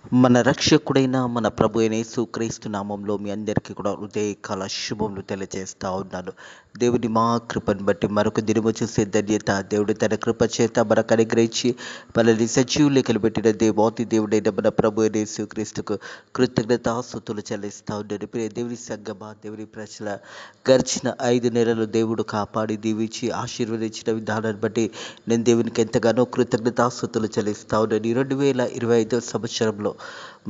మన రక్షకుడైన మన ప్రభు అయిన యేసుక్రీస్తు నామంలో మీ అందరికీ కూడా హృదయకాల శుభములు తెలియజేస్తా ఉన్నాను. దేవుని మా కృపను బట్టి మరొక దినము చూసే ధన్యత దేవుడు తన కృప చేత మనకు అనుగ్రహించి మనల్ని సజీవులు పెట్టిన దేవాతి దేవుడైన మన ప్రభు అయిన యేసుక్రీస్తుకు కృతజ్ఞతాస్తుతులు చెల్లిస్తా ఉన్నాను. ప్రియ దేవుని సంగమా, దేవుని ప్రజల గడిచిన 5 నెలలు దేవుడు కాపాడి దీవించి ఆశీర్వదించిన విధానాన్ని బట్టి నేను దేవునికి ఎంతగానో కృతజ్ఞతాస్తుతులు చెల్లిస్తా ఉన్నాను. 2025 సంవత్సరంలో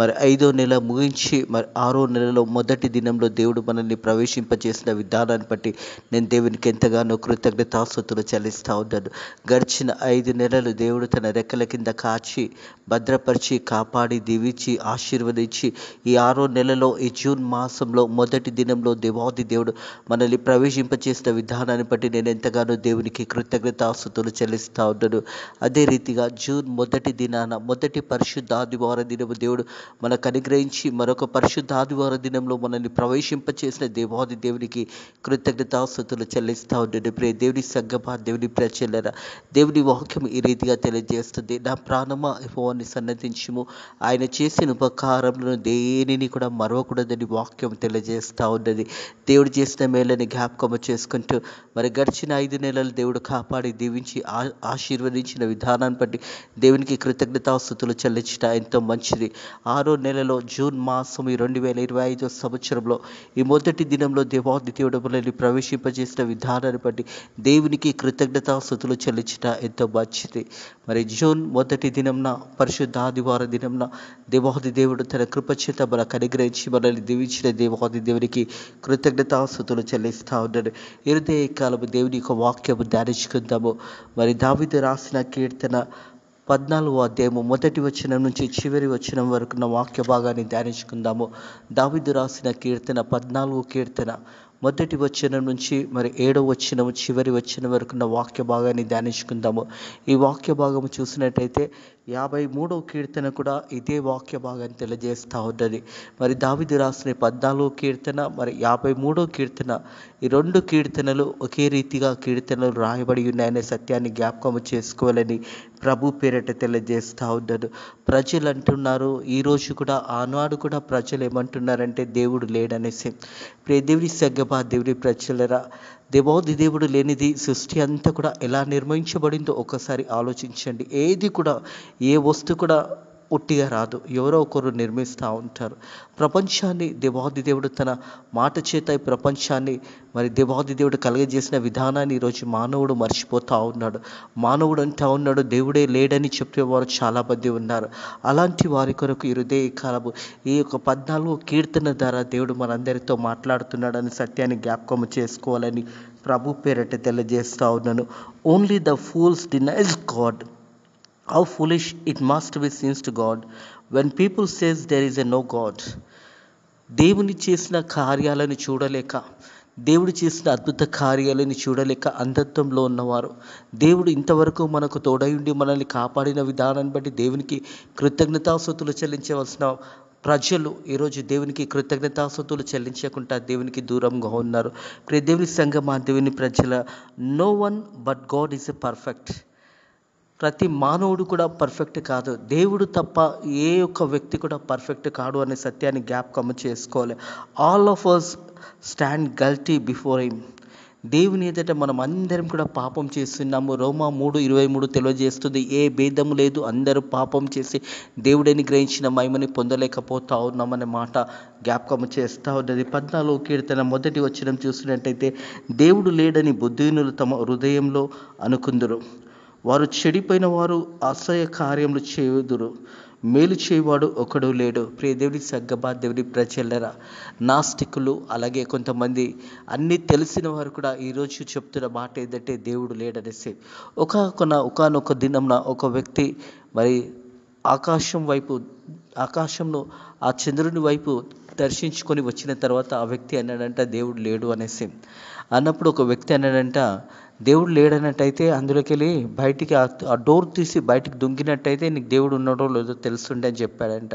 మరి 5వ నెల ముగించి మరి 6వ నెలలో మొదటి దినంలో దేవుడు మనల్ని ప్రవేశింపజేసిన విధానాన్ని బట్టి నేను దేవునికి ఎంతగానో కృతజ్ఞతాస్తుతులు చెల్లిస్తా ఉన్నాను. గడిచిన 5 నెలలు దేవుడు తన రెక్కల కింద కాచి భద్రపరిచి కాపాడి దీవించి ఆశీర్వదించి ఈ 6వ నెలలో ఈ జూన్ మాసంలో మొదటి దినంలో దేవాది దేవుడు మనల్ని ప్రవేశింపచేసిన విధానాన్ని బట్టి నేను ఎంతగానో దేవునికి కృతజ్ఞతాస్తుతులు చెల్లిస్తా ఉన్నాను. అదే రీతిగా జూన్ మొదటి దినాన మొదటి పరిశుద్ధాదివార దినము దేవుడు మనకు అనుగ్రహించి మరొక పరిశుద్ధాదివార దినంలో మనల్ని ప్రవేశింపచేసిన దేవాది దేవునికి కృతజ్ఞతాస్తుతులు చెల్లిస్తా ఉన్నాను. ప్రియ దేవుని సంగమా, దేవుని ప్రజలరా, దేవుని వాక్యం ఈ రీతిగా తెలియజేస్తుంది. నా ప్రాణమా యెహోవాని సన్నతించుము, ఆయన చేసిన ఉపకారములను దేనిని కూడా మరవకూడదని వాక్యం తెలియజేస్తూ ఉన్నది. దేవుడు చేసిన మేలని జ్ఞాపకము చేసుకుంటూ మరి గడిచిన 5 నెలలు దేవుడు కాపాడి దీవించి ఆశీర్వదించిన విధానాన్ని బట్టి దేవునికి కృతజ్ఞతాస్తుతులు చెల్లించట ఎంతో మంచిది. 6వ నెలలో జూన్ మాసం ఈ 2025 సంవత్సరంలో ఈ మొదటి దినంలో దేవాది దేవుడు మనల్ని ప్రవేశింపజేసిన విధానాన్ని బట్టి దేవునికి కృతజ్ఞతాస్తుతులు చెల్లించట ఎంతో మంచిది. మరి జూన్ మొదటి దినంన పరిశుద్ధాదివార దినంన దేవాది దేవుడు తన కృపచేత మనకు అనుగ్రహించి మనల్ని దీవించిన దేవాది దేవునికి కృతజ్ఞతాస్తుతులు చెల్లిస్తా ఉన్నాడు. హృదయ కాలము దేవుని యొక్క వాక్యము ధ్యానించుకుందాము. మరి దావీదు రాసిన కీర్తన 14వ అధ్యాయము మొదటి వచనం నుంచి చివరి వచనం వరకు ఉన్న వాక్య భాగాన్ని ధ్యానించుకుందాము. దావీదు రాసిన కీర్తన 14వ కీర్తన మొదటి వచనం నుంచి మరి 7వ వచనం చివరి వచనం వరకు ఉన్న వాక్య భాగాన్ని ధ్యానించుకుందాము. ఈ వాక్య భాగము చూసినట్టయితే 53వ కీర్తన కూడా ఇదే వాక్య భాగాన్ని తెలియజేస్తూ ఉన్నది. మరి దావీదు రాసిన 14వ కీర్తన మరి 53వ కీర్తన ఈ 2 కీర్తనలు ఒకే రీతిగా కీర్తనలు రాయబడి ఉన్నాయనే సత్యాన్ని జ్ఞాపకం చేసుకోవాలని ప్రభు పేరట తెలియజేస్తూ ఉన్నాడు. ప్రజలు అంటున్నారు, ఈరోజు కూడా ఆనాడు కూడా ప్రజలు ఏమంటున్నారంటే దేవుడు లేడనేసి. ప్రియ దేవుని సంగమా, దేవుని ప్రజలరా, దేవాది దేవుడు లేనిది సృష్టి అంతా కూడా ఎలా నిర్మించబడిందో ఒకసారి ఆలోచించండి. ఏది కూడా ఏ వస్తువు కూడా ఉట్టిగా రాదు, ఎవరో ఒకరు నిర్మిస్తూ ఉంటారు. ప్రపంచాన్ని దేవాది దేవుడు తన మాట చేత ఈ ప్రపంచాన్ని మరి దేవాది దేవుడు కలగజేసిన విధానాన్ని ఈరోజు మానవుడు మర్చిపోతూ ఉన్నాడు. మానవుడు అంటూ ఉన్నాడు దేవుడే లేడని చెప్పేవారు చాలామంది ఉన్నారు. అలాంటి వారి కొరకు ఈ హృదయ కాలము ఈ యొక్క 14వ కీర్తన ద్వారా దేవుడు మనందరితో మాట్లాడుతున్నాడని సత్యాన్ని జ్ఞాపకం చేసుకోవాలని ప్రభు పేరట తెలియజేస్తూ ఉన్నాను. Only the fools denies God. How foolish it must be seems to God when people says there is a no God. దేవుని చేసిన కార్యాలను చూడలేక, దేవుడు చేసిన అద్భుత కార్యాలను చూడలేక అంధత్వంలో ఉన్నవారు, దేవుడు ఇంతవరకు మనకు తోడయుండి మనల్ని కాపాడిన విధానాన్ని బట్టి దేవునికి కృతజ్ఞతాస్తుతులు చెల్లించవలసిన ప్రజలు ఈరోజు దేవునికి కృతజ్ఞతాస్తుతులు చెల్లించకుండా దేవునికి దూరంగా ఉన్నారు. ప్రియ దేవుని సంగమా, దేవుని ప్రజల, no one but God is a perfect. ప్రతి మానవుడు కూడా పర్ఫెక్ట్ కాదు, దేవుడు తప్ప ఏ ఒక్క వ్యక్తి కూడా పర్ఫెక్ట్ కాడు అనే సత్యాన్ని జ్ఞాపకం చేసుకోవాలి. All of us stand guilty before him. దేవుని ఎదుట మనం అందరం కూడా పాపం చేస్తున్నాము. రోమా 3:23 తెలియజేస్తుంది, ఏ భేదము లేదు, అందరూ పాపం చేసి దేవుడిని గ్రహించిన మహిమని పొందలేకపోతా ఉన్నామనే మాట జ్ఞాపకం చేస్తూ ఉన్నది. 14వ కీర్తన మొదటి వచనం చూసినట్టయితే, దేవుడు లేడని బుద్ధిహీనులు తమ హృదయంలో అనుకుందురు, వారు చెడిపోయిన వారు అసహ్య కార్యములు చేయుదురు, మేలు చేయవాడు ఒకడు లేడు. ప్రియ దేవుని సంగమా, దేవుని ప్రజలరా, నాస్తికులు అలాగే కొంతమంది అన్నీ తెలిసిన వారు కూడా ఈరోజు చెప్తున్న మాట ఏంటంటే దేవుడు లేడనేసి. ఒకానొక దినంన ఒక వ్యక్తి మరి ఆకాశంలో ఆ చంద్రుని వైపు దర్శించుకొని వచ్చిన తర్వాత ఆ వ్యక్తి అన్నాడంట దేవుడు లేడు అనేసి. అన్నప్పుడు ఒక వ్యక్తి అన్నాడంట దేవుడు లేడన్నట్టయితే అందులోకి వెళ్ళి బయటికి ఆ డోర్ తీసి బయటికి దుంగినట్టయితే నీకు దేవుడు ఉన్నాడో లేదో తెలుస్తుండే అని చెప్పాడంట.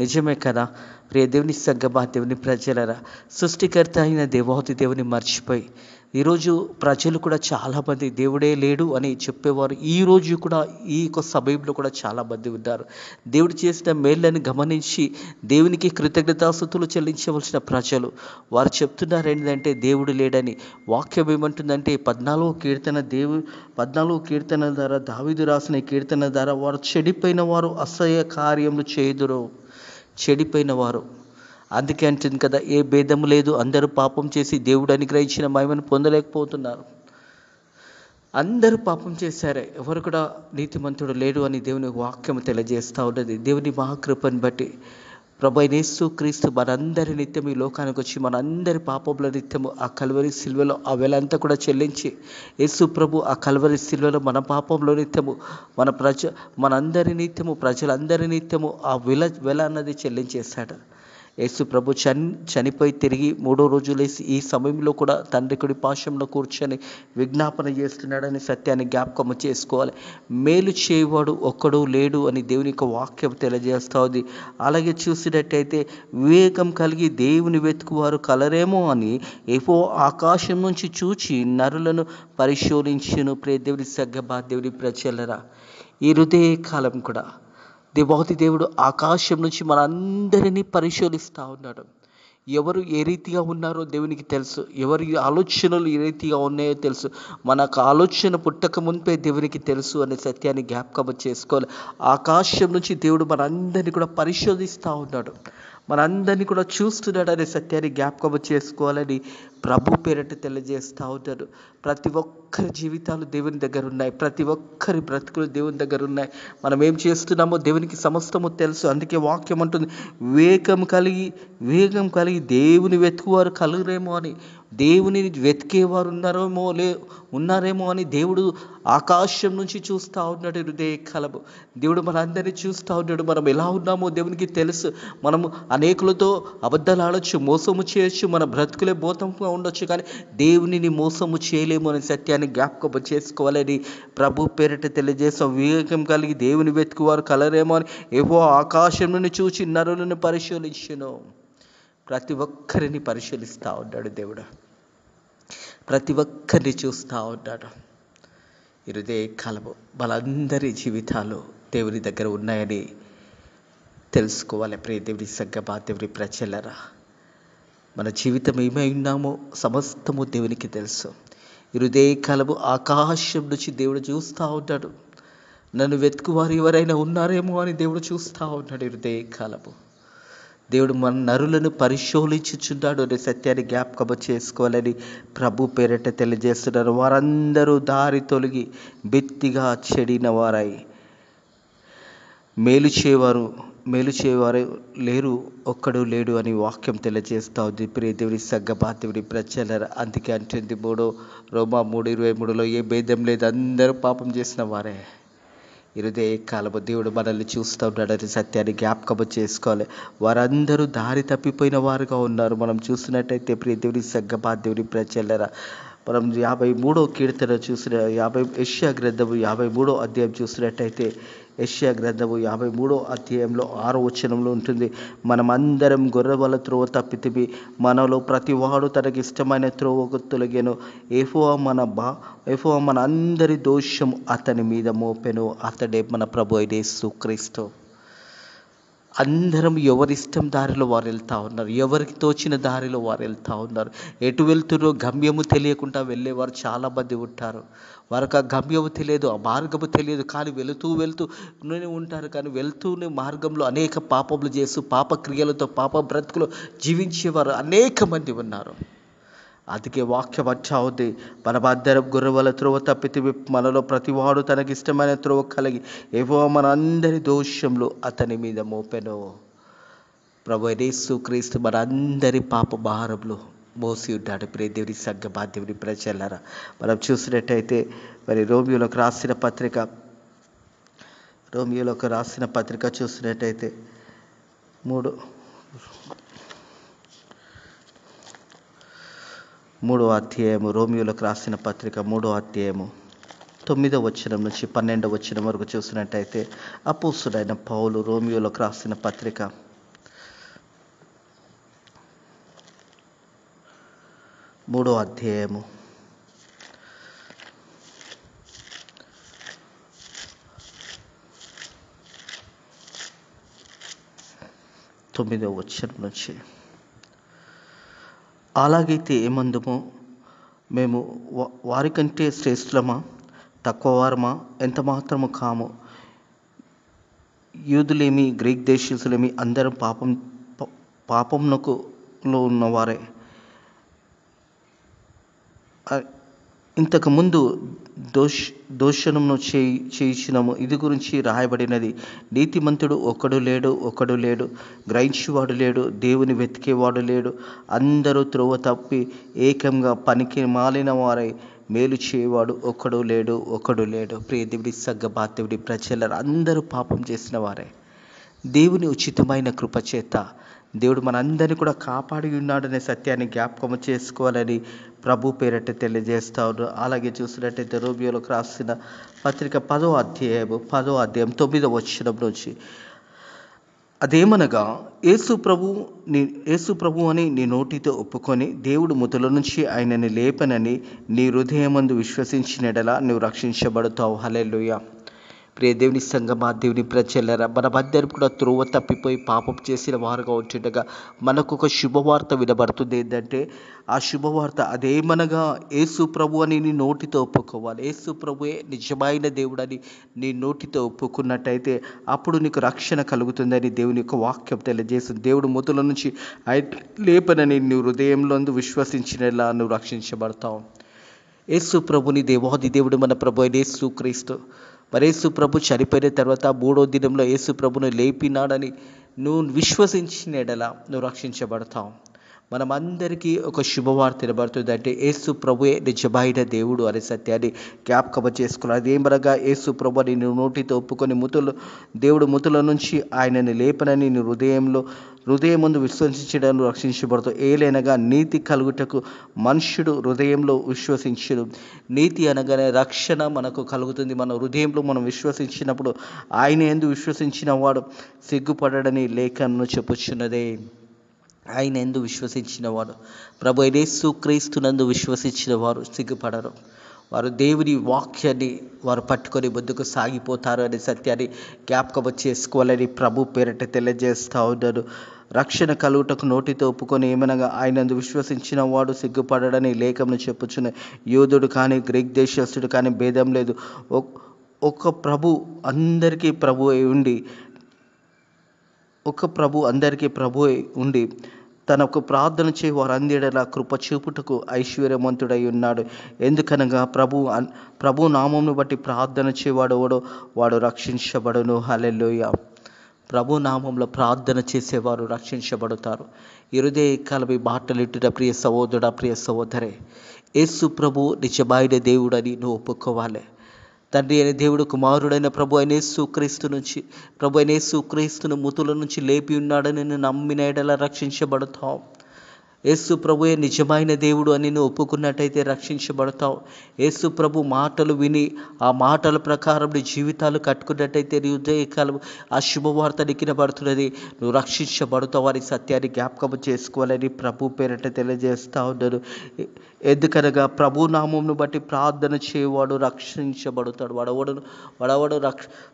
నిజమే కదా ప్రియ దేవుని సంగమా, దేవుని ప్రజలరా, సృష్టికర్త అయిన దేవాది దేవుని మర్చిపోయి ఈరోజు ప్రజలు కూడా చాలామంది దేవుడే లేడు అని చెప్పేవారు ఈరోజు కూడా ఈ యొక్క సమయంలో కూడా చాలామంది ఉన్నారు. దేవుడు చేసిన మేళ్ళని గమనించి దేవునికి కృతజ్ఞతాస్తుతులు చెల్లించవలసిన ప్రజలు వారు చెప్తున్నారు ఏంటంటే దేవుడు లేడని. వాక్యం ఏమంటుందంటే 14 కీర్తన ద్వారా దావీదు రాసిన కీర్తన ద్వారా వారు చెడిపోయిన వారు అసహ్య కార్యములు చేయుదురు. చెడిపోయిన వారు అందుకే అంటుంది కదా, ఏ భేదము లేదు, అందరూ పాపం చేసి దేవుడు అనుగ్రహించిన మహిమను పొందలేకపోతున్నారు. అందరూ పాపం చేశారే, ఎవరు కూడా నీతిమంతుడు లేడు అని దేవుని వాక్యం తెలియజేస్తూ ఉన్నది. దేవుని మహాకృపను బట్టి ప్రభు అయిన యేసుక్రీస్తు మనందరి నిత్యం ఈ లోకానికి వచ్చి మనందరి పాపముల నిత్యము ఆ కల్వరి సిల్వలో ఆ వెలంతా కూడా చెల్లించి, యేసు ప్రభు ఆ కల్వరి సిల్వలో మన పాపంలో నిత్యము మనందరి నిత్యము ప్రజలందరి నిత్యము ఆ వెల అన్నది చెల్లించేశాడు. యేసు ప్రభు చనిపోయి తిరిగి 3వ రోజు లేసి ఈ సమయంలో కూడా తండ్రి కుడి పార్శ్వంలో కూర్చొని విజ్ఞాపన చేస్తున్నాడని సత్యాన్ని జ్ఞాపకం చేసుకోవాలి. మేలు చేయవాడు ఒక్కడు లేడు అని దేవుని యొక్క వాక్యం తెలియజేస్తూ ఉంది. అలాగే చూసినట్టయితే వివేకం కలిగి దేవుని వెతుకువారు కలరేమో అని ఆకాశం నుంచి చూచి నరులను పరిశోధించును. దేవుని సగ్గబా దేవుని ప్రజలరా, ఈ హృదయ కాలం కూడా దేవాది దేవుడు ఆకాశం నుంచి మనందరినీ పరిశోధిస్తూ ఉన్నాడు. ఎవరు ఏ రీతిగా ఉన్నారో దేవునికి తెలుసు. ఎవరి ఆలోచనలు ఏ రీతిగా ఉన్నాయో తెలుసు. మనకు ఆలోచన పుట్టక మునిపే దేవునికి తెలుసు అనే సత్యాన్ని జ్ఞాపకం చేసుకోవాలి. ఆకాశం నుంచి దేవుడు మనందరినీ కూడా పరిశోధిస్తూ ఉన్నాడు, మనందరినీ కూడా చూస్తున్నాడు అనే సత్యాన్ని జ్ఞాపకం చేసుకోవాలని ప్రభు పేరట తెలియజేస్తూ ఉంటాడు. ప్రతి ఒక్కరి జీవితాలు దేవుని దగ్గర ఉన్నాయి, ప్రతి ఒక్కరి బ్రతుకులు దేవుని దగ్గర ఉన్నాయి. మనం ఏం చేస్తున్నామో దేవునికి సమస్తము తెలుసు. అందుకే వాక్యం అంటుంది, వివేకం కలిగి దేవుని వెతుకువారు కలుగురేమో అని. దేవుని వెతికేవారు ఉన్నారేమో అని దేవుడు ఆకాశం నుంచి చూస్తూ ఉన్నాడు. హృదయ కలము దేవుడు మనందరినీ చూస్తూ ఉన్నాడు. మనం ఎలా ఉన్నామో దేవునికి తెలుసు. మనము అనేకులతో అబద్ధాలు ఆడొచ్చు, మోసము చేయొచ్చు, మన బ్రతుకులే బోధంగా ఉండొచ్చు, కానీ దేవునిని మోసము చేయలేము అనే సత్యాన్ని జ్ఞాపకం చేసుకోవాలని ప్రభు పేరిట తెలియజేస్తాం. వివేకం కలిగి దేవుని వెతుకువారు కలరేమో అని ఆకాశం నుండి చూచి నరులను పరిశోధించును. ప్రతి ఒక్కరిని పరిశీలిస్తూ ఉన్నాడు దేవుడు, ప్రతి ఒక్కరిని చూస్తూ ఉన్నాడు. ఈ హృదయ కాలము వాళ్ళందరి జీవితాలు దేవుని దగ్గర ఉన్నాయని తెలుసుకోవాలి. ప్రియ దేవుని సగ్గమా దేవుని ప్రజలరా, మన జీవితం ఏమై ఉన్నామో సమస్తము దేవునికి తెలుసు. ఈ హృదయ కాలము ఆకాశం నుంచి దేవుడు చూస్తూ ఉన్నాడు. నన్ను వెతుకువారు ఎవరైనా ఉన్నారేమో అని దేవుడు చూస్తూ ఉన్నాడు. ఈ హృదయ కాలము దేవుడు మన నరులను పరిశోధించుచున్నాడు అనే సత్యాన్ని జ్ఞాపకం చేసుకోవాలని ప్రభు పేరిట తెలియజేస్తున్నారు. వారందరూ దారి తొలగి బెత్తిగా చెడిన వారై మేలు చేయవారు లేరు, ఒక్కడు లేడు అని వాక్యం తెలియజేస్తూ ఉంది. ప్రియ దేవుని సగ్గమా దేవుని ప్రజలరా, అందుకే అంటుంది రోమా 3:23 ఏ భేదం లేదు, అందరూ పాపం చేసిన వారే. ఈ హృదయ కాలము దేవుడు మనల్ని చూస్తూ ఉన్నాడని సత్యాన్ని జ్ఞాపకం చేసుకోవాలి. వారందరూ దారి తప్పిపోయిన వారుగా ఉన్నారు. మనం చూసినట్టయితే ప్రియ దేవుని సగ్గమా దేవుని ప్రజలరా, మనం 53వ కీర్తన యెషయా గ్రంథము 53వ అధ్యాయం చూసినట్టయితే యెషయా గ్రంథము 53వ అధ్యాయంలో 6వ వచనంలో ఉంటుంది, మనమందరం గొర్రెల త్రోవ తప్పితిమి, మనలో ప్రతివాడు తనకి ఇష్టమైన త్రోవకు తొలగెను, యెహోవా మన అందరి దోషం అతని మీద మోపెను. అతడే మన ప్రభు అయిన యేసుక్రీస్తు. అందరం ఎవరిష్టం దారిలో వారు వెళ్తూ ఉన్నారు, ఎవరికి తోచిన దారిలో వారు వెళ్తూ ఉన్నారు. ఎటు వెళ్తున్నో గమ్యము తెలియకుండా వెళ్ళేవారు చాలామంది ఉంటారు. వారికి ఆ గమ్యము తెలియదు, ఆ మార్గము తెలియదు, కానీ వెళుతూనే ఉంటారు. కానీ వెళ్తూనే మార్గంలో అనేక పాపములు చేస్తూ పాప క్రియలతో పాప బ్రతుకులు జీవించేవారు అనేక మంది ఉన్నారు. అందుకే వాక్యం అచ్చా ఉంది, మనమందరం గొర్రెల త్రోవ తప్పితిమి, మనలో ప్రతివాడు తనకి ఇష్టమైన త్రోవ కలిగి యెహోవా మన అందరి దోషంలో అతని మీద మోపెను. ప్రభు యేసుక్రీస్తు మన అందరి పాప భారంలో మోసి ఉన్నాడు. ప్రియ దేవుని సగ్గమా దేవుని ప్రజలారా, మనం చూసినట్టయితే మరి రోమియోలకు రాసిన పత్రిక చూసినట్టయితే 3వ అధ్యాయము, రోమియోలకు రాసిన పత్రిక 3వ అధ్యాయము 9వ వచనం నుంచి 12వ వచనం వరకు చూసినట్టయితే అపోస్తలుడైన పౌలు రోమియోలకు రాసిన పత్రిక 3వ అధ్యాయము 9వ వచనం నుంచి, అలాగైతే ఏమందుము, మేము వారికంటే శ్రేష్ఠులమా, తక్కువ వారమా? ఎంత మాత్రము కాము. యూదులేమి గ్రీక్ దేశీయులేమి అందరం పాపమునకు ఉన్నవారే. ఇంతకుముందు దోషణమును చేయించినము. ఇది గురించి రాయబడినది, నీతిమంతుడు ఒకడు లేడు, గ్రహించేవాడు లేడు, దేవుని వెతికేవాడు లేడు. అందరూ త్రోవ తప్పి ఏకంగా పనికి మాలిన వారై మేలు చేయవాడు ఒకడు లేడు. ప్రియ దేవుడి సగ్గ ప్రజల అందరూ పాపం చేసిన వారే. దేవుని ఉచితమైన కృపచేత దేవుడు మనందరినీ కూడా కాపాడి ఉన్నాడనే సత్యాన్ని జ్ఞాపకం చేసుకోవాలని ప్రభు పేరట తెలియజేస్తా ఉన్నారు. అలాగే చూసినట్టయితే రోమియోలకు రాసిన పత్రిక 10వ అధ్యాయం 9వ వచనం నుంచి, అదేమనగా యేసు ప్రభు అని నీ నోటితో ఒప్పుకొని దేవుడు మృతుల నుంచి ఆయనని లేపనని నీ హృదయమందు విశ్వసించిన యెడల నువ్వు రక్షించబడతావు. హల్లెలూయా. ప్రియ దేవుని సంగమా, దేవుని ప్రజలరా, మనమందరం కూడా త్రోవ తప్పిపోయి పాపం చేసిన వారుగా ఉంటుండగా మనకు ఒక శుభవార్త వినబడుతుంది. ఏంటంటే ఆ శుభవార్త అదేమనగా యేసు ప్రభు అని నీ నోటితో ఒప్పుకోవాలి. యేసు ప్రభువే నిజమైన దేవుడని నీ నోటితో ఒప్పుకున్నట్టయితే అప్పుడు నీకు రక్షణ కలుగుతుందని దేవుని యొక్క వాక్యం తెలియజేస్తుంది. దేవుడు మృతుల నుంచి లేపనని నువ్వు హృదయంలో విశ్వసించినలా నువ్వు రక్షించబడతావు. యేసు ప్రభుని దేవాది దేవుడు మన ప్రభు అయిన యేసు క్రీస్తు, మరి యేసు ప్రభు చనిపోయిన తర్వాత 3వ దినంలో యేసు ప్రభును లేపినాడని నువ్వు విశ్వసించిన యెడల నువ్వు రక్షించబడతావు. మనమందరికీ ఒక శుభవార్త వినబడుతుంది. అంటే యేసు ప్రభువే నిజమైన దేవుడు అనే సత్యాన్ని జ్ఞాపకం చేసుకోవాలి. అదేమనగా యేసు ప్రభు అని నువ్వు నోటితో ఒప్పుకొని దేవుడు మృతుల నుంచి ఆయనని లేపనని నీ హృదయమందు విశ్వసించడానికి రక్షించబడతావు. ఏలైనగా నీతి కలుగుటకు మనుష్యుడు హృదయంలో విశ్వసించును. నీతి అనగానే రక్షణ మనకు కలుగుతుంది. మన హృదయంలో మనం విశ్వసించినప్పుడు ఆయన యందు విశ్వసించిన వాడు సిగ్గుపడడని లేఖను చెప్పుచున్నదే. ఆయన యందు విశ్వసించిన వాడు, ప్రభు అయిన యేసు క్రీస్తునందు విశ్వసించిన వారు సిగ్గుపడరు. వారు దేవుని వాక్యాన్ని వారు పట్టుకొని ముందుకు సాగిపోతారు అనే సత్యాన్ని జ్ఞాపకం చేసుకోవాలని ప్రభు పేరట తెలియజేస్తూ ఉన్నాడు. రక్షణ కలుగుటకు నోటితో ఒప్పుకొని ఏమనగా ఆయనందు విశ్వసించిన వాడు సిగ్గుపడడని లేఖను చెప్పుచున్న. యూదుడు కానీ గ్రీక్ దేశస్థుడు కానీ భేదం లేదు. ఒక ప్రభు అందరికీ ప్రభు ఉండి తనకు ప్రార్థన చేయి వారందరిలా కృప చూపుటకు ఐశ్వర్యవంతుడై ఉన్నాడు. ఎందుకనగా ప్రభు నామమును బట్టి ప్రార్థన చేయవాడు వాడు రక్షించబడును. హల్లెలూయా. ప్రభు నామంలో ప్రార్థన చేసేవారు రక్షించబడతారు. హృదయ కలవి మాటలిట్టిన ప్రియ సహోదరుడా, ప్రియ సహోదరే, యేసు ప్రభు నిజమైన దేవుడని నువ్వు ఒప్పుకోవాలి. తండ్రి అయిన దేవుడు కుమారుడైన ప్రభు అయిన యేసు క్రీస్తును మృతుల నుంచి లేపి ఉన్నాడని నేను నమ్మిన యెడల రక్షించబడతావు. యేసు ప్రభువే నిజమైన దేవుడు అని నువ్వు ఒప్పుకున్నట్టయితే రక్షించబడతావు. యేసు ప్రభు మాటలు విని ఆ మాటల ప్రకారం నీ జీవితాలు కట్టుకున్నట్టయితే నీ హృదయకాలం ఆ శుభవార్త నికినబడుతున్నది, నువ్వు రక్షించబడతావు అని సత్యాన్ని జ్ఞాపకం చేసుకోవాలని ప్రభు పేరట తెలియజేస్తూ ఉన్నాను. ఎందుకనగా ప్రభు నామమును బట్టి ప్రార్థన చేయవాడు రక్షించబడతాడు.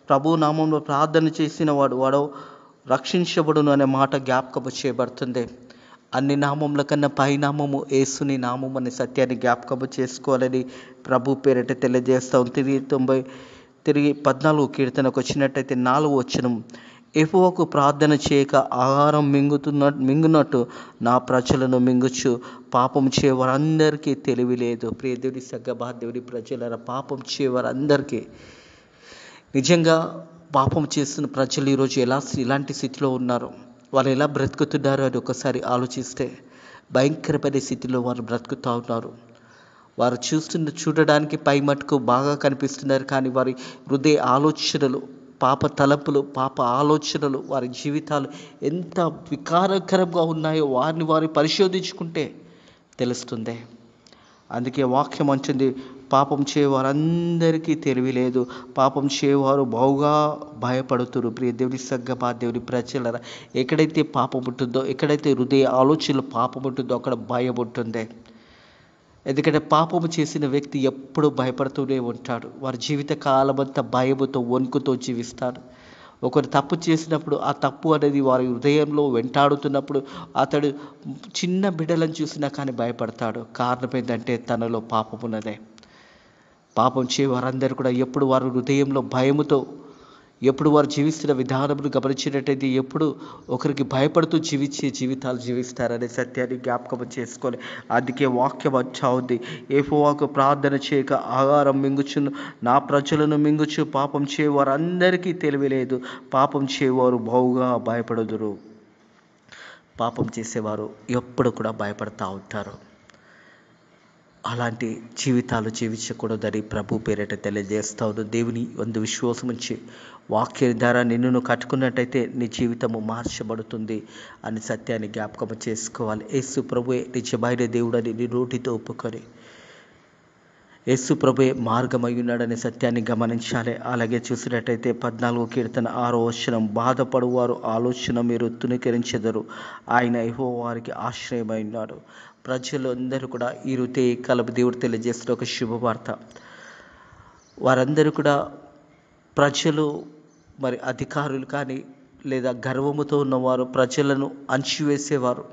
ప్రభు నామంలో ప్రార్థన చేసిన వాడు రక్షించబడును అనే మాట జ్ఞాపకం చేయబడుతుంది. అన్ని నామముల కన్నా పైనామము యేసుని నామం అనే సత్యాన్ని జ్ఞాపకం చేసుకోవాలని ప్రభు పేరట తెలియజేస్తాం. తిరిగి 14వ కీర్తనకు వచ్చినట్టయితే 4వ వచనం, యెహోవాకు ప్రార్థన చేయక ఆహారం మింగునట్టు నా ప్రజలను మింగుచు పాపం చేయవారందరికీ తెలివి లేదు. ప్రియ దేవుడి సగ్గ దేవుడి ప్రజల పాపం చేయవారందరికీ, నిజంగా పాపం చేస్తున్న ప్రజలు ఈరోజు ఇలాంటి స్థితిలో ఉన్నారు, వాళ్ళు ఎలా బ్రతుకుతున్నారు అని ఒకసారి ఆలోచిస్తే భయంకరమైన స్థితిలో వారు బ్రతుకుతూ ఉన్నారు. వారు చూడడానికి పై మట్టుకు బాగా కనిపిస్తున్నారు, కానీ వారి హృదయ ఆలోచనలు, పాప తలంపులు, పాప ఆలోచనలు, వారి జీవితాలు ఎంత వికారకరంగా ఉన్నాయో వారు పరిశోధించుకుంటే తెలుస్తుంది. అందుకే వాక్యం అంటుంది, పాపం చేయవారందరికీ తెలివి లేదు, పాపం చేయవారు బహుగా భయపడుతురు. ప్రియ దేవుని సగ్గ దేవుని ప్రజలరా, ఎక్కడైతే పాపం ఉంటుందో, ఎక్కడైతే హృదయ ఆలోచనలు పాపం ఉంటుందో అక్కడ భయం ఉంటుంది. ఎందుకంటే పాపము చేసిన వ్యక్తి ఎప్పుడు భయపడుతూనే ఉంటాడు. వారి జీవిత కాలమంతా భయముతో వణుకుతో జీవిస్తాడు. ఒకరు తప్పు చేసినప్పుడు ఆ తప్పు అనేది వారి హృదయంలో వెంటాడుతున్నప్పుడు అతడు చిన్న బిడ్డలను చూసినా కానీ భయపడతాడు. కారణం ఏంటంటే తనలో పాపం ఉన్నదే. పాపం చే వారందరూ కూడా ఎప్పుడు వారి హృదయంలో భయముతో, ఎప్పుడు వారు జీవిస్తున్న విధానమును గమనించినట్టయితే ఎప్పుడు ఒకరికి భయపడుతూ జీవించే జీవితాలు జీవిస్తారనే సత్యాన్ని జ్ఞాపకం చేసుకోవాలి. అందుకే వాక్యం వచ్చా ఉంది, యెహోవాకు ప్రార్థన చేయక ఆహారం మింగుచును, నా ప్రజలను మింగుచు, పాపం చే వారందరికీ తెలివి లేదు, పాపం చేయవారు బహుగా భయపడుదురు. పాపం చేసేవారు ఎప్పుడు కూడా భయపడతా ఉంటారు. అలాంటి జీవితాలు జీవించకూడదని ప్రభు పేరిట తెలియజేస్తాను. దేవుని వందు విశ్వాసం ఉంచి వాక్య ద్వారా నిన్ను కట్టుకున్నట్టయితే నీ జీవితము మార్చబడుతుంది అని సత్యాన్ని జ్ఞాపకం చేసుకోవాలి. యేసు ప్రభువే నిజమైన దేవుడని నీ నోటితో ఒప్పుకొని యేసు ప్రభువే మార్గమై ఉన్నాడనే సత్యాన్ని గమనించాలి. అలాగే చూసినట్టయితే 14వ కీర్తన 6వ వచనం, బాధపడువారు ఆలోచన మీరు తునీకరించెదరు, ఆయన యెహోవా వారికి ఆశ్రయమై ఉన్నాడు. ప్రజలు అందరూ కూడా ఈ కాలపు దేవుడు తెలియజేస్తున్న ఒక శుభవార్త. వారందరూ కూడా ప్రజలు మరి అధికారులు కానీ లేదా గర్వముతో ఉన్నవారు, ప్రజలను అణచివేసేవారు,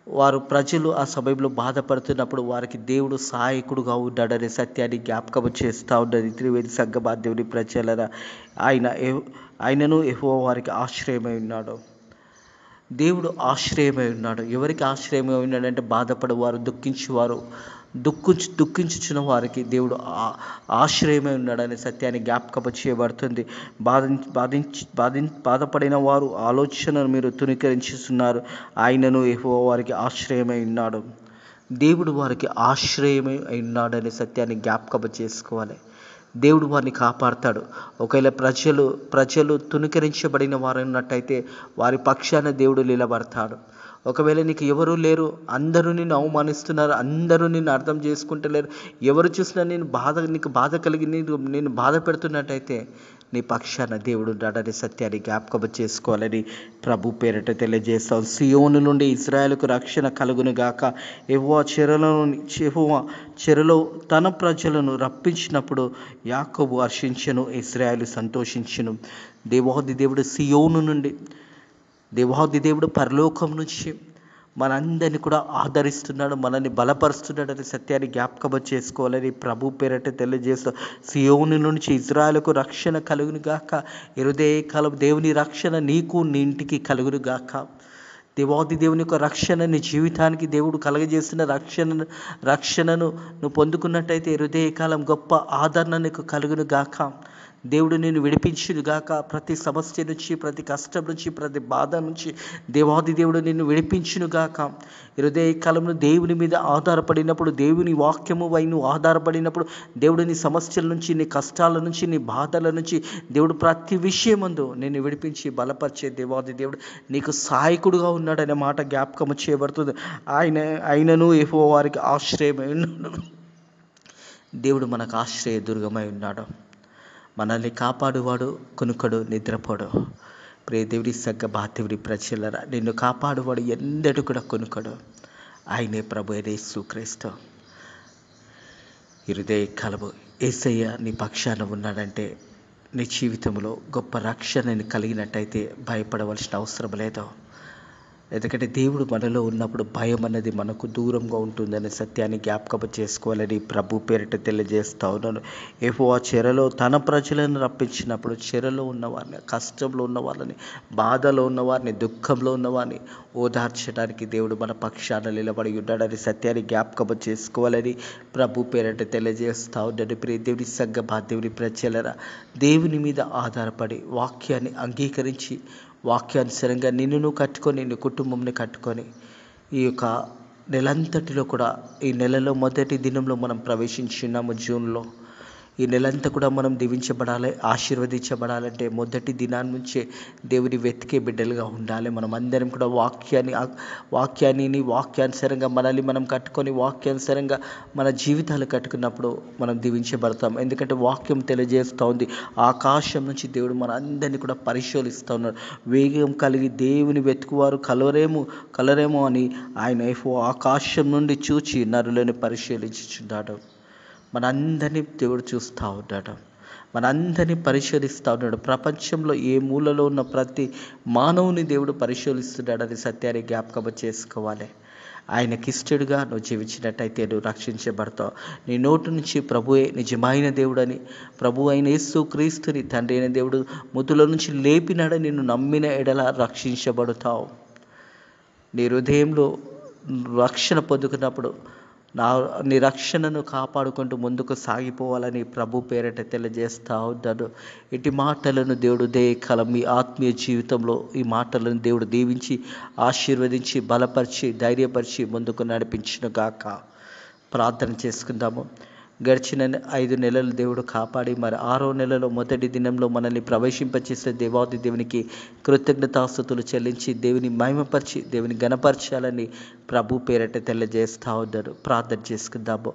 వారు ప్రజలు ఆ సమయంలో బాధపడుతున్నప్పుడు వారికి దేవుడు సహాయకుడుగా ఉన్నాడనే సత్యాన్ని జ్ఞాపకం చేస్తూ ఉన్నది. త్రివేది సంఘమా దేవుని ప్రజలరా, ఆయనను యెహోవా వారికి ఆశ్రయమై ఉన్నాడు. దేవుడు ఆశ్రయమై ఉన్నాడు. ఎవరికి ఆశ్రయమై ఉన్నాడంటే బాధపడేవారు, దుఃఖించుచున్న వారికి దేవుడు ఆశ్రయమై ఉన్నాడనే సత్యాన్ని జ్ఞాపకం చేయబడుతుంది. బాధపడిన వారు ఆలోచనను మీరు తునీకరించుతున్నారు, ఆయనను యెహోవా వారికి ఆశ్రయమై ఉన్నాడు. దేవుడు వారికి ఆశ్రయమై ఉన్నాడనే సత్యాన్ని జ్ఞాపకం చేసుకోవాలి. దేవుడు వారిని కాపాడతాడు. ఒకవేళ ప్రజలు తునీకరించబడిన వారు ఉన్నట్టయితే వారి పక్షాన దేవుడు నిలబడతాడు. ఒకవేళ నీకు ఎవరూ లేరు, అందరూ నిన్ను అవమానిస్తున్నారు, అందరూ నిన్ను అర్థం చేసుకుంటలేరు, ఎవరు చూసినా నీకు బాధ కలిగి నేను బాధ పెడుతున్నట్టయితే నీ పక్షాన దేవుడు ఉన్నాడనే సత్యాన్ని జ్ఞాపకం చేసుకోవాలని ప్రభు పేరిట తెలియజేస్తాం. సియోను నుండి ఇశ్రాయేలుకు రక్షణ కలుగును గాక. యెహోవా చెరలో తన ప్రజలను రప్పించినప్పుడు యాకోబు హర్షించెను, ఇశ్రాయేలు సంతోషించెను. దేవాది దేవుడు సియోను నుండి, దేవాది దేవుడు పరలోకం నుంచి మనందరినీ కూడా ఆదరిస్తున్నాడు, మనల్ని బలపరుస్తున్నాడు అనే సత్యాన్ని జ్ఞాపకం చేసుకోవాలని ప్రభు పేరట తెలియజేస్తాం. సియోను నుంచి ఇశ్రాయేలుకు రక్షణ కలుగును గాక. కాలం దేవుని రక్షణ నీకు నీ ఇంటికి కలుగును గాక. దేవాది దేవుని యొక్క రక్షణ నీ జీవితానికి దేవుడు కలుగజేస్తున్న రక్షణను నువ్వు పొందుకున్నట్టయితే కాలం గొప్ప ఆదరణ నీకు కలుగును గాక. దేవుడు నిన్ను విడిపించును గాక. ప్రతి సమస్య నుంచి, ప్రతి కష్టం నుంచి, ప్రతి బాధ నుంచి దేవాది దేవుడు నిన్ను విడిపించును గాక. కాలంలో దేవుని మీద ఆధారపడినప్పుడు, దేవుని వాక్యము నువ్వు ఆధారపడినప్పుడు దేవుడు నీ సమస్యల నుంచి, నీ కష్టాల నుంచి, నీ బాధల నుంచి దేవుడు ప్రతి విషయమందు నిన్ను విడిపించి బలపరిచే దేవాది దేవుడు నీకు సహాయకుడుగా ఉన్నాడనే మాట జ్ఞాపకం చేయబడుతుంది. ఆయనను యెహోవా వారికి ఆశ్రయమై ఉన్నాడు. దేవుడు మనకు ఆశ్రయ దుర్గమై ఉన్నాడు. మనల్ని కాపాడువాడు కునుకడు, నిద్రపోడు. ప్రియ దేవుడి సంఘమా దేవుని ప్రజలరా, నిన్ను కాపాడువాడు ఎన్నడూ కూడా కునుకడు. ఆయనే ప్రభు అయిన యేసుక్రీస్తు. కాలము యేసయ్య నీ పక్షాన ఉన్నాడంటే నీ జీవితంలో గొప్ప రక్షణ కలిగినట్టయితే భయపడవలసిన అవసరం లేదు. ఎందుకంటే దేవుడు మనలో ఉన్నప్పుడు భయం అన్నది మనకు దూరంగా ఉంటుందనే సత్యాన్ని జ్ఞాపకం చేసుకోవాలని ప్రభు పేరిట తెలియజేస్తా ఉన్నాను. యెహోవా చెరలో తన ప్రజలను రప్పించినప్పుడు చెరలో ఉన్నవారిని, కష్టంలో ఉన్నవారిని, బాధలో ఉన్నవారిని, దుఃఖంలో ఉన్నవారిని ఓదార్చడానికి దేవుడు మన పక్షాన నిలబడి ఉన్నాడని సత్యాన్ని జ్ఞాపకం చేసుకోవాలని ప్రభు పేరిట తెలియజేస్తా ఉన్నాను. ప్రియ దేవుని సంఘమా దేవుని ప్రజలరా, దేవుని మీద ఆధారపడి వాక్యాన్ని అంగీకరించి వాక్యానుసారంగా నిన్ను కట్టుకొని, నీ కుటుంబంని కట్టుకొని ఈ యొక్క నెలంతటిలో కూడా, ఈ నెలలో మొదటి దినంలో మనం ప్రవేశించున్నాము జూన్లో. ఈ నెలంతా కూడా మనం దీవించబడాలి, ఆశీర్వదించబడాలంటే మొదటి దినాన్ని నుంచే దేవుని వెతికే బిడ్డలుగా ఉండాలి. మనం అందరం కూడా వాక్యానుసారంగా మనల్ని మనం కట్టుకొని, వాక్యానుసారంగా మన జీవితాలు కట్టుకున్నప్పుడు మనం దీవించబడతాం. ఎందుకంటే వాక్యం తెలియజేస్తూ ఉంది, ఆకాశం నుంచి దేవుడు మన అందరినీ కూడా పరిశోధిస్తూ ఉన్నాడు. వేగం కలిగి దేవుని వెతుకువారు కలరేమో అని ఆయన ఆకాశం నుండి చూచి నరులను పరిశీలించుచున్నాడు. మనందరినీ దేవుడు చూస్తూ ఉన్నాడు. మనందరినీ పరిశోధిస్తూ ఉన్నాడు. ప్రపంచంలో ఏ మూలలో ఉన్న ప్రతి మానవుని దేవుడు పరిశోధిస్తున్నాడని సత్యాన్ని జ్ఞాపకం చేసుకోవాలి. ఆయనకిష్టడుగా నువ్వు జీవించినట్టయితే నువ్వు రక్షించబడతావు. నీ నోటి నుంచి ప్రభువే నిజమైన దేవుడని, ప్రభు అయిన యేసుక్రీస్తుని తండ్రి అయిన దేవుడు మృతుల నుంచి లేపినాడని నిన్ను నమ్మిన ఎడల రక్షించబడతావు. నీ హృదయంలో రక్షణ పొందుకున్నప్పుడు నీ రక్షణను కాపాడుకుంటూ ముందుకు సాగిపోవాలని ప్రభు పేరట తెలియజేస్తా ఉన్నాను. ఇటు మాటలను దేవుడు ఉదయకాలం మీ ఆత్మీయ జీవితంలో ఈ మాటలను దేవుడు దీవించి ఆశీర్వదించి బలపరిచి ధైర్యపరిచి ముందుకు నడిపించును గాక. ప్రార్థన చేసుకుందాము. గడిచిన 5 నెలలు దేవుడు కాపాడి మరి 6వ నెలలో మొదటి దినంలో మనల్ని ప్రవేశింపచేసిన దేవాది దేవునికి కృతజ్ఞతాస్తుతులు చెల్లించి దేవుని మహిమపరిచి దేవుని గణపరచాలని ప్రభు పేరట తెలియజేస్తా ఉన్నారు. ప్రార్థన చేసుకుందాము.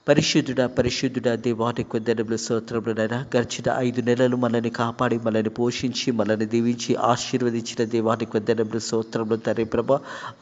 పరిశుద్ధుడా దేవానికి వందనములు స్తోత్రములు నాయనా. గడిచిన 5 నెలలు మనల్ని కాపాడి మనల్ని పోషించి మనల్ని దీవించి ఆశీర్వదించిన దేవానికి వందనములు స్తోత్రములు తండ్రి ప్రభా.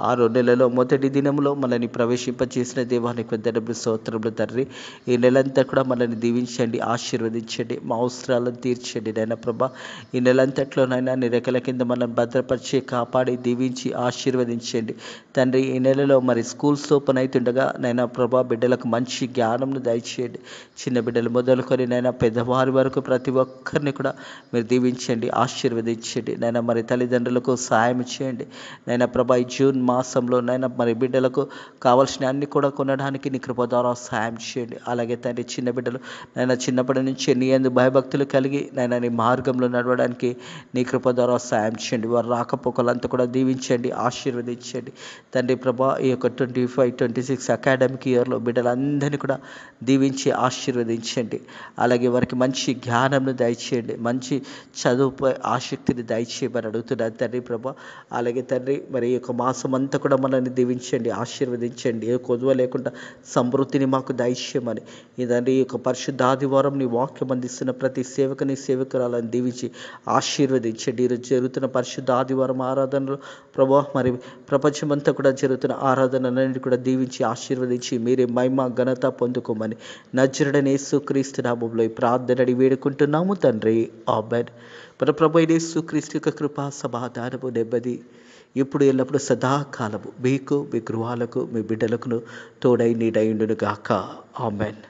6వ నెలలో మొదటి దినంలో మనల్ని ప్రవేశింపచేసిన దేవానికి వందనములు స్తోత్రములు తండ్రి. ఈ నెలంతా కూడా మనల్ని దీవించండి, ఆశీర్వదించండి, మా అవసరాలను తీర్చండి నాయనా ప్రభా. ఈ నెలంతట్లో నైనా నీ రెక్కల కింద మనల్ని భద్రపరిచి కాపాడి దీవించి ఆశీర్వదించండి తండ్రి. ఈ నెలలో మరి స్కూల్స్ ఓపెన్ అవుతుండగా నైనా ప్రభా బిడ్డలకు మంచి జ్ఞానంను దయచేయండి. చిన్న బిడ్డలు మొదలుకొని నైనా పెద్దవారి వరకు ప్రతి ఒక్కరిని కూడా మీరు దీవించండి, ఆశీర్వదించండి నైనా. మరి తల్లిదండ్రులకు సహాయం చేయండి నైనా ప్రభా. ఈ జూన్ మాసంలో నైనా మరి బిడ్డలకు కావాల్సిన అన్ని కూడా కొనడానికి నీ కృప ద్వారా సహాయం చేయండి. అలాగే తండ్రి చిన్న బిడ్డలు నైనా చిన్నప్పటి నుంచి నీ యందు భయభక్తులు కలిగి నైనా నీ మార్గంలో నడవడానికి నీ కృప ద్వారా సహాయం చేయండి. వారు రాకపోకలంతా కూడా దీవించండి, ఆశీర్వదించండి తండ్రి ప్రభా. ఈ యొక్క 25-26 అకాడమిక్ ఇయర్లో బిడ్డలందరినీ కూడా దీవించి ఆశీర్వదించండి. అలాగే వారికి మంచి జ్ఞానంను దయచేయండి, మంచి చదువుపై ఆసక్తిని దయచేయమని అడుగుతున్నాను తండ్రి ప్రభా. అలాగే తండ్రి మరి ఈ యొక్క మాసం అంతా కూడా మనల్ని దీవించండి, ఆశీర్వదించండి. ఏ కొదువ లేకుండా సమృద్ధిని మాకు దయచేయమని ఈ తండ్రి ఈ యొక్క పరిశుద్ధాదివారం నీ వాక్యం అందిస్తున్న ప్రతి సేవకుని సేవకురాలను దీవించి ఆశీర్వదించండి. ఈరోజు జరుగుతున్న పరిశుద్ధాదివారం ఆరాధనలు ప్రభా మరి ప్రపంచమంతా కూడా జరుగుతున్న ఆరాధనలన్నింటినీ కూడా దీవించి ఆశీర్వదించి మీరే మహిమ ఘనత పొందుకోమని నజరుడైన యేసుక్రీస్తు నామములో ఈ ప్రార్థన అడిగి వేడుకుంటున్నాము తండ్రి, ఆమేన్. మన ప్రభు అయిన యేసుక్రీస్తు యొక్క కృపా సమాధానము నెమ్మది ఇప్పుడు ఎల్లప్పుడు సదాకాలము మీకు మీ గృహాలకు మీ బిడ్డలకు తోడై నీడై ఉండును గాక. ఆమేన్.